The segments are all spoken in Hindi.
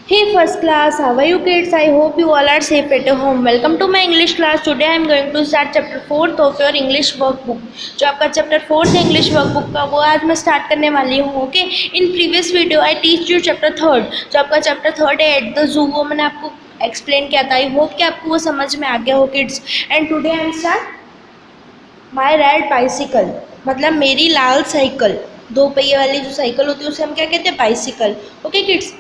Hey first class, how are you kids? I hope you all are safe at home. Welcome to my English class. Today I am going to start chapter 4th of your English workbook. जो आपका chapter 4th है English workbook का वो आज मैं start करने वाली हूँ. Okay, in previous video I teach you chapter 3rd. जो आपका chapter 3rd है at the zoo वो मैंने आपको explain किया था. I hope कि आपको वो समझ में आ गया हो kids. And today I am start my red bicycle. मतलब मेरी लाल साइकिल. दो पहिए वाली जो साइकिल होती है उसे हम क्या कहते हैं? बाइसिकल. Okay kids.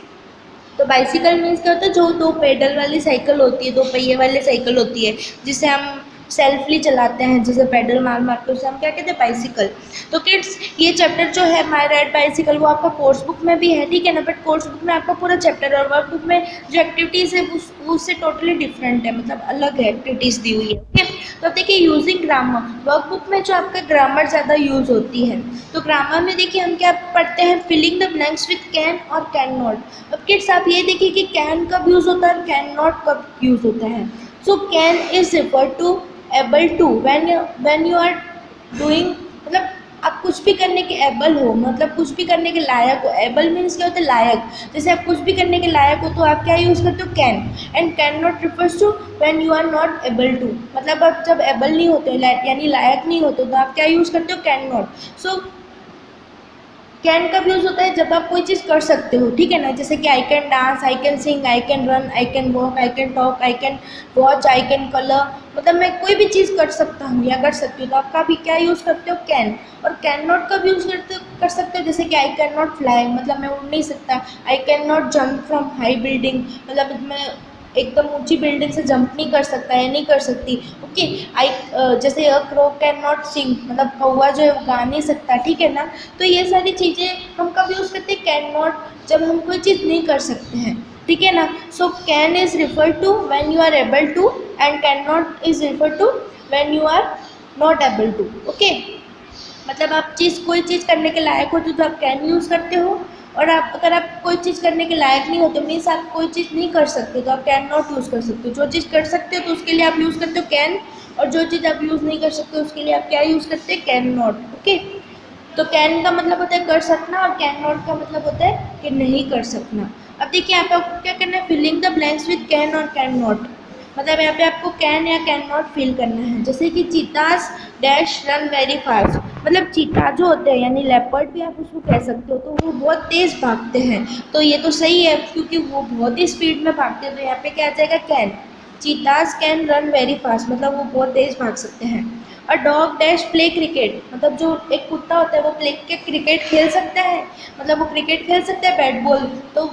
तो बाइसिकल मीन्स क्या होता है? जो दो पेडल वाली साइकिल होती है, दो पहिए वाली साइकिल होती है जिसे हम सेल्फली चलाते हैं, जिसे पेडल मार मार के उसे हम क्या कहते हैं? बाइसिकल. तो किड्स ये चैप्टर जो है माय रेड बाइसिकल वो आपका कोर्स बुक में भी है, ठीक है ना. बट कोर्स बुक में आपका पूरा चैप्टर और वर्क बुक में जो एक्टिविटीज़ है उससे टोटली डिफरेंट है, मतलब अलग है एक्टिविटीज़ दी हुई है. ओके, तो अब देखिए यूजिंग ग्रामर. वर्क बुक में जो आपका ग्रामर ज़्यादा यूज़ होती है, तो ग्रामर में देखिए हम क्या पढ़ते हैं? Filling the blanks with can और कैन नॉट. अब किड्स आप ये देखिए कि कैन कब यूज़ होता है और कैन नॉट कब यूज़ होता है. So can is refer to able to when you are doing, मतलब आप कुछ भी करने के एबल हो, मतलब कुछ भी करने के लायक हो. एबल मीन्स क्या होता है? लायक. जैसे आप कुछ भी करने के लायक हो तो आप क्या यूज़ करते हो? Can. And can not refers to when you are not able to, मतलब आप जब एबल नहीं होते यानी लायक नहीं होते तो आप क्या यूज़ करते हो? Can not. सो कैन कब यूज़ होता है? जब आप कोई चीज़ कर सकते हो, ठीक है ना. जैसे कि I can dance, I can sing, I can run, I can walk, I can talk, I can watch, I can colour, मतलब मैं कोई भी चीज़ कर सकता हूँ या कर सकती हूँ, तो आप कभी क्या यूज़ करते हो? कैन. और कैन नॉट कब यूज़ कर सकते हो? जैसे कि आई कैन नॉट फ्लाई, मतलब मैं उड़ नहीं सकता. I can not jump from high building, मतलब मैं एकदम ऊंची बिल्डिंग से जंप नहीं कर सकता या नहीं कर सकती. ओके, जैसे अ क्रो कैन नॉट सिंग, मतलब कौवा जो है वो गा नहीं सकता, ठीक है ना. तो ये सारी चीज़ें हम कब यूज़ करते हैं? कैन नॉट, जब हम कोई चीज़ नहीं कर सकते हैं, ठीक है ना. So can is refer to when you are able to and can not is refer to when you are not able to. Okay, मतलब आप कोई चीज़ करने के लायक होते तो आप कैन यूज़ करते हो, और अगर आप कोई चीज़ करने के लायक नहीं होते मीन्स आप कोई चीज़ नहीं कर सकते तो आप कैन नॉट यूज़ कर सकते हो. जो चीज़ कर सकते हो तो उसके लिए आप यूज़ करते हो कैन, और जो चीज़ आप यूज़ नहीं कर सकते उसके लिए आप क्या यूज़ करते हैं? Can not. ओके, तो कैन का मतलब होता है कर सकना और कैन नॉट का मतलब होता है कि नहीं कर सकना. अब देखिए यहाँ पे आपको क्या करना है? Filling the blanks with can और कैन नॉट, मतलब यहाँ पे आपको कैन या कैन नॉट फिल करना है. जैसे कि चीतास डैश रन वेरी फास्ट, मतलब चीता जो होते हैं यानी लेपर्ड भी आप उसको कह सकते हो, तो वो बहुत तेज़ भागते हैं. तो ये तो सही है क्योंकि वो बहुत ही स्पीड में भागते हैं, तो यहाँ पे क्या आ जाएगा? Can. चीतास can run very fast, मतलब वो बहुत तेज़ भाग सकते हैं. A dog dash play cricket, मतलब जो एक कुत्ता होता है वो क्रिकेट खेल सकता है, मतलब वो क्रिकेट खेल सकता है बैट बॉल. तो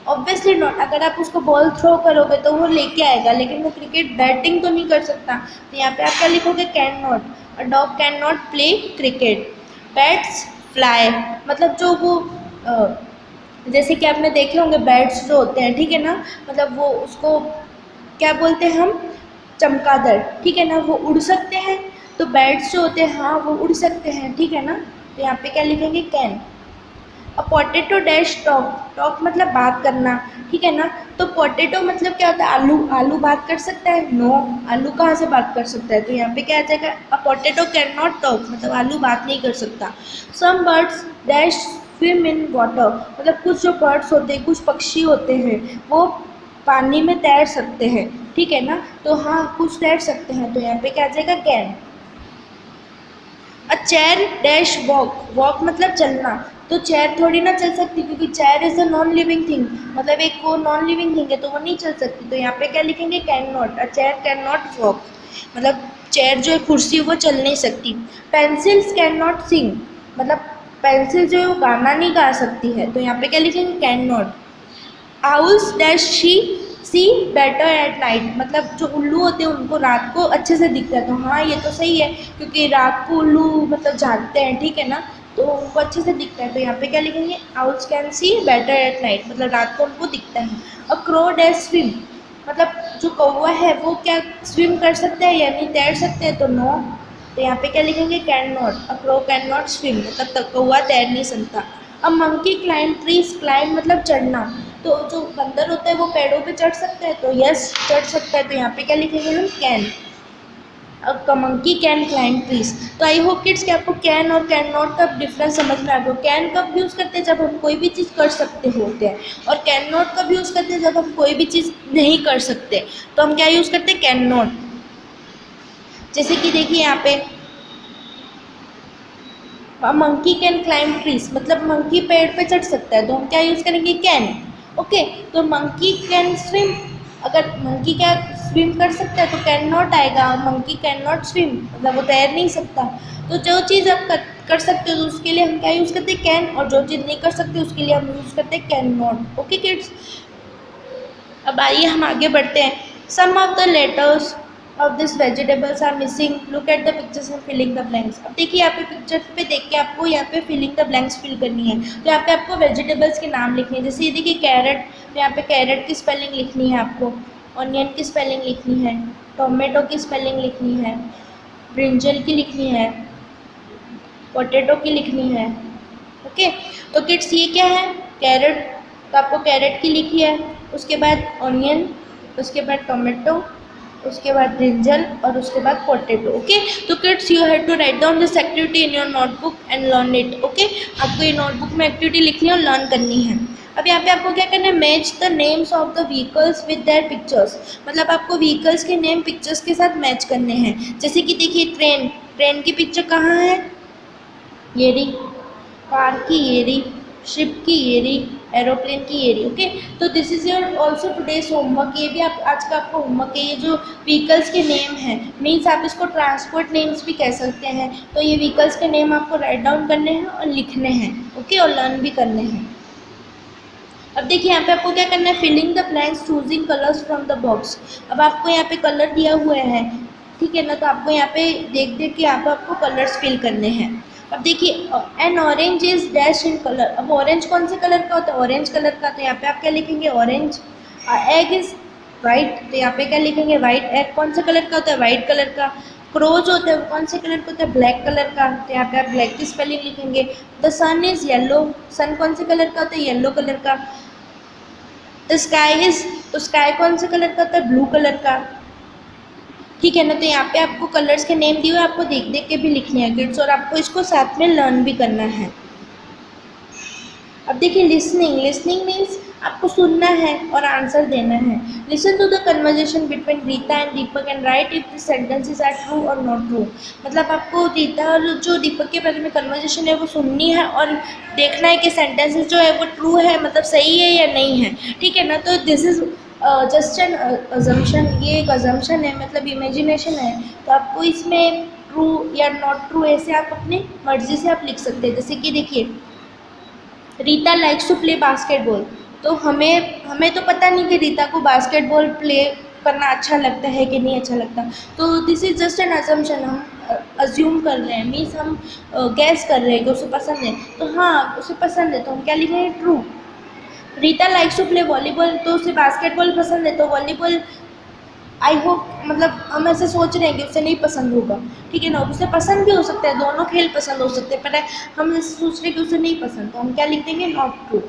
ऑब्वियसली नॉट, अगर आप उसको बॉल थ्रो करोगे तो वो लेके आएगा, लेकिन वो क्रिकेट बैटिंग तो नहीं कर सकता. तो यहाँ पे आप क्या लिखोगे? Can not. A dog can not play cricket. Bats fly, मतलब जो वो जैसे कि आपने देखे होंगे बैट्स जो होते हैं, ठीक है ना, मतलब वो उसको क्या बोलते हैं हम? चमगादड़, ठीक है ना, वो उड़ सकते हैं. तो बैट्स जो होते हैं हाँ वो उड़ सकते हैं, ठीक है ना. तो यहाँ पे क्या लिखेंगे? Can. A potato dash talk, talk मतलब बात करना, ठीक है ना. तो पोटैटो मतलब क्या होता है? आलू. आलू बात कर सकता है? नो, आलू कहाँ से बात कर सकता है? तो यहाँ पे क्या आ जाएगा? A potato can not talk, मतलब आलू बात नहीं कर सकता. Some birds dash swim in water, मतलब कुछ जो बर्ड्स होते हैं, कुछ पक्षी होते हैं वो पानी में तैर सकते हैं, ठीक है ना. तो हाँ कुछ तैर सकते हैं, तो यहाँ पे क्या आ जाएगा? Can. A chair dash walk, walk मतलब चलना, तो चेयर थोड़ी ना चल सकती क्योंकि chair is a non living thing, मतलब एक वो नॉन लिविंग थिंग है तो वो नहीं चल सकती. तो यहाँ पे क्या लिखेंगे? Can not. A chair can not walk, मतलब चेयर जो है कुर्सी वो चल नहीं सकती. पेंसिल्स कैन नॉट सिंग, मतलब पेंसिल जो है वो गाना नहीं गा सकती है, तो यहाँ पे क्या लिखेंगे? Can not. Owls dash see better at night, मतलब जो उल्लू होते हैं उनको रात को अच्छे से दिखता है. तो हाँ ये तो सही है क्योंकि रात को उल्लू मतलब जागते हैं, ठीक है ना, तो उनको अच्छे से दिखता है. तो यहाँ पे क्या लिखेंगे? Owls can see better at night, मतलब रात को उनको दिखता है. अ क्रो डैश स्विम, मतलब जो कौवा है वो क्या स्विम कर सकता है यानी तैर सकते हैं? तो नो. तो यहाँ पे क्या लिखेंगे? Can not. A crow can not swim, मतलब कौवा तैर नहीं सकता. अब मंकी क्लाइंब ट्रीज, क्लाइंब मतलब चढ़ना, तो जो बंदर होता है वो पेड़ों पे चढ़ सकता है? तो यस चढ़ सकता है. तो यहाँ पे क्या लिखेंगे हम? Can. Monkey can climb trees. तो आई होप किड्स कि आपको कैन और कैन नॉट का डिफरेंस समझ में आ गया। कैन कब यूज़ करते हैं, जब हम कोई भी चीज़ कर सकते होते हैं, और कैन नॉट कब यूज़ करते हैं, जब हम कोई भी चीज़ नहीं कर सकते। तो हम क्या यूज़ करते हैं, कैन नॉट। जैसे कि देखिए यहाँ पे मंकी कैन क्लाइंब ट्रीज, मतलब मंकी पेड़ पे चढ़ सकता है, तो हम क्या यूज़ करेंगे, कैन। ओके, तो मंकी कैन स्विम, अगर मंकी क्या स्विम कर सकता है तो कैन नॉट आएगा। मंकी कैन नॉट स्विम मतलब वो तैर नहीं सकता। तो जो चीज़ आप कर सकते हो तो उसके लिए हम क्या यूज़ करते हैं, कैन, और जो चीज़ नहीं कर सकते उसके लिए हम यूज़ करते हैं कैन नॉट। ओके किड्स, अब आइए हम आगे बढ़ते हैं। Some of the letters of this vegetables are missing, look at the pictures and filling the blanks. अब देखिए यहाँ पे पिक्चर पे देख के आपको यहाँ पे फिलिंग द ब्लैंक्स फिल करनी है। तो यहाँ पे आपको वेजिटेबल्स के नाम लिखने हैं। जैसे ये देखिए कैरेट, तो यहाँ पे कैरेट की स्पेलिंग लिखनी है आपको, ऑनियन की स्पेलिंग लिखनी है, टोमेटो की स्पेलिंग लिखनी है, ब्रिंजल की लिखनी है, पोटैटो की लिखनी है। ओके, तो किड्स ये क्या है, कैरेट, तो आपको कैरेट की लिखी है, उसके बाद ऑनियन, उसके बाद टोमेटो, उसके बाद ब्रिंजल, और उसके बाद पोटैटो। ओके, तो kids you have to write down this activity in your notebook and learn it. Okay, आपको ये नोटबुक में एक्टिविटी लिखनी है और लर्न करनी है। अब यहाँ पे आपको क्या करना है, match the names of the vehicles with their pictures, मतलब आपको व्हीकल्स के नेम पिक्चर्स के साथ मैच करने हैं। जैसे कि देखिए ट्रेन, ट्रेन की पिक्चर कहाँ है, ये रही, कार की ये रही, शिप की ये रही, एरोप्लेन की ये रही। ओके, तो this is your also today's homework. ये भी आप आज का आपका होमवर्क है। ये जो व्हीकल्स के नेम हैं, मीन्स आप इसको ट्रांसपोर्ट नेम्स भी कह सकते हैं। तो ये व्हीकल्स के नेम आपको राइट डाउन करने हैं और लिखने हैं। ओके, और लर्न भी करने हैं। अब देखिए यहाँ पे आपको क्या करना है, filling the blanks, choosing colours from the box. अब आपको यहाँ पे कलर दिया हुआ है, ठीक है ना, तो आपको यहाँ पे देख देख के यहाँ पे आपको कलर्स फिल करने हैं। अब देखिए N orange is dash in colour. अब ऑरेंज कौन से कलर का होता है, ऑरेंज कलर का, तो यहाँ पे आप क्या लिखेंगे, ऑरेंज। एग इज वाइट, तो यहाँ पे क्या लिखेंगे, वाइट। एग कौन से कलर का होता है, वाइट कलर का। क्रो जो होता है वो कौन से कलर का होता है, ब्लैक कलर का, तो यहाँ पे आप ब्लैक की स्पेलिंग लिखेंगे। द सन इज येलो, सन कौन से कलर का होता है, येलो कलर का। द स्काई इज, तो स्काई कौन से कलर का होता है, ब्लू कलर का, ठीक है ना। तो यहाँ पे आपको कलर्स के नेम दिए हुए, आपको देख देख के भी लिखने हैं किड्स, और आपको इसको साथ में लर्न भी करना है। अब देखिए लिसनिंग, लिसनिंग मीन्स आपको सुनना है और आंसर देना है। Listen to the conversation between Rita and Deepak and write if the sentences are true और नॉट ट्रू। मतलब आपको रीता और जो दीपक के बारे में कन्वर्जेशन है वो सुननी है और देखना है कि सेंटेंसेस जो है वो ट्रू है, मतलब सही है या नहीं है, ठीक है ना। तो this is just an assumption, ये एक अजम्पशन है, मतलब इमेजिनेशन है। तो आपको इसमें ट्रू या नॉट ट्रू ऐसे आप अपनी मर्जी से आप लिख सकते हैं। जैसे कि देखिए Rita likes to play basketball, तो हमें तो पता नहीं कि रीता को बास्केटबॉल प्ले करना अच्छा लगता है कि नहीं अच्छा लगता। तो this is just an assumption, हम अज्यूम कर रहे हैं, मीन्स हम गैस कर रहे हैं कि उसे पसंद है। तो हाँ उसे पसंद है, तो हम क्या लिखेंगे, true. Rita likes to play volleyball, तो उसे बास्केटबॉल पसंद है, तो वॉलीबॉल आई होप, मतलब हम ऐसे सोच रहे हैं कि उसे नहीं पसंद होगा, ठीक है ना। उसे पसंद भी हो सकता है, दोनों खेल पसंद हो सकते हैं, पर हम ऐसे सोच रहे हैं कि उसे नहीं पसंद, तो हम क्या लिख देंगे, not true.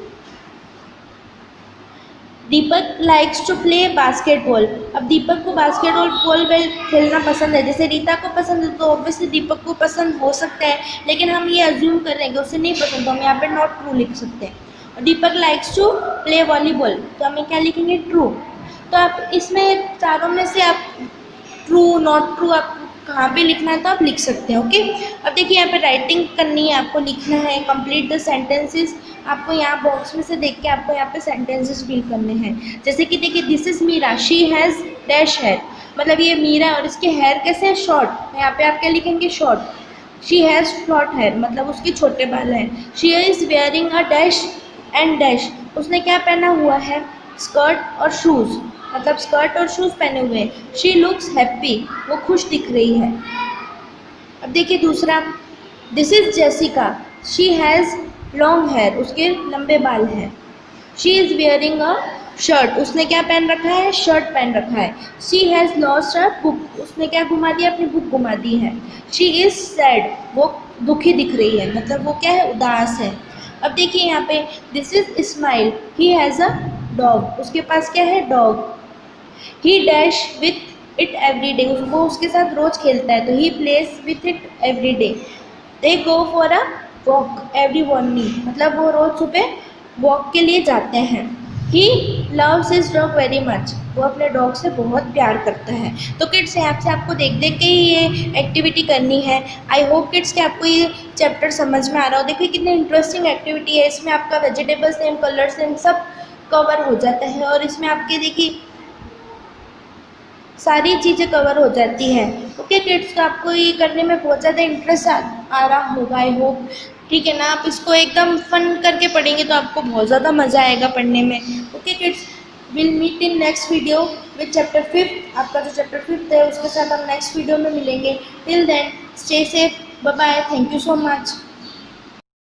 Deepak likes to play basketball, अब दीपक को बास्केटबॉल खेलना पसंद है। जैसे रीता को पसंद है तो ऑब्वियसली दीपक को पसंद हो सकता है, लेकिन हम ये अज्यूम कर रहे हैं कि उसे नहीं पसंद, तो हम यहाँ पे नॉट ट्रू लिख सकते हैं। दीपक लाइक्स टू प्ले वॉलीबॉल, तो हमें क्या लिखेंगे, ट्रू। तो आप इसमें चारों में से आप ट्रू नॉट ट्रू आप कहाँ पे लिखना है तो आप लिख सकते हैं। ओके, अब देखिए यहाँ पे राइटिंग करनी है, आपको लिखना है कंप्लीट द सेंटेंसेस। आपको यहाँ बॉक्स में से देख के आपको यहाँ पे सेंटेंसेस फिल करने हैं। जैसे कि देखिए this is Meera, she has dash hair, मतलब ये मीरा और इसके हेयर कैसे हैं, शॉर्ट। यहाँ पे आप क्या लिखेंगे, short. She has short hair, मतलब उसके छोटे बाल हैं। She is wearing a dash and dash, उसने क्या पहना हुआ है, स्कर्ट और शूज़, मतलब स्कर्ट और शूज़ पहने हुए हैं। शी लुक्स हैप्पी, वो खुश दिख रही है। अब देखिए दूसरा, this is Jessica, she has long hair, उसके लंबे बाल हैं। She is wearing a shirt, उसने क्या पहन रखा है, शर्ट पहन रखा है। She has lost a book, उसने क्या घुमा दिया, अपनी बुक घुमा दी है। शी इज़ सैड, वो दुखी दिख रही है, मतलब वो क्या है, उदास है। अब देखिए यहाँ पे this is smile, he has a dog, उसके पास क्या है, dog. He dash with it every day, वो उसके साथ रोज खेलता है, तो he plays with it every day. They go for a walk every morning, मतलब वो रोज सुबह वॉक के लिए जाते हैं। He loves his dog very much, वो अपने डॉग से बहुत प्यार करता है। तो किड्स यहाँ से आपको देख देख के ही ये एक्टिविटी करनी है। आई होप किड्स कि आपको ये चैप्टर समझ में आ रहा हो। देखिए कितनी इंटरेस्टिंग एक्टिविटी है, इसमें आपका वेजिटेबल्स नेम, कलर्स नेम सब कवर हो जाता है, और इसमें आपके देखिए सारी चीज़ें कवर हो जाती हैं। ओके किड्स, तो आपको ये करने में बहुत ज़्यादा इंटरेस्ट आ रहा होगा आई होप। ठीक है ना, आप इसको एकदम फन करके पढ़ेंगे तो आपको बहुत ज़्यादा मज़ा आएगा पढ़ने में। Okay kids, will meet in next video with chapter 5। आपका जो चैप्टर 5 है उसके साथ हम नेक्स्ट वीडियो में मिलेंगे। Till then stay safe, bye bye, thank you so much.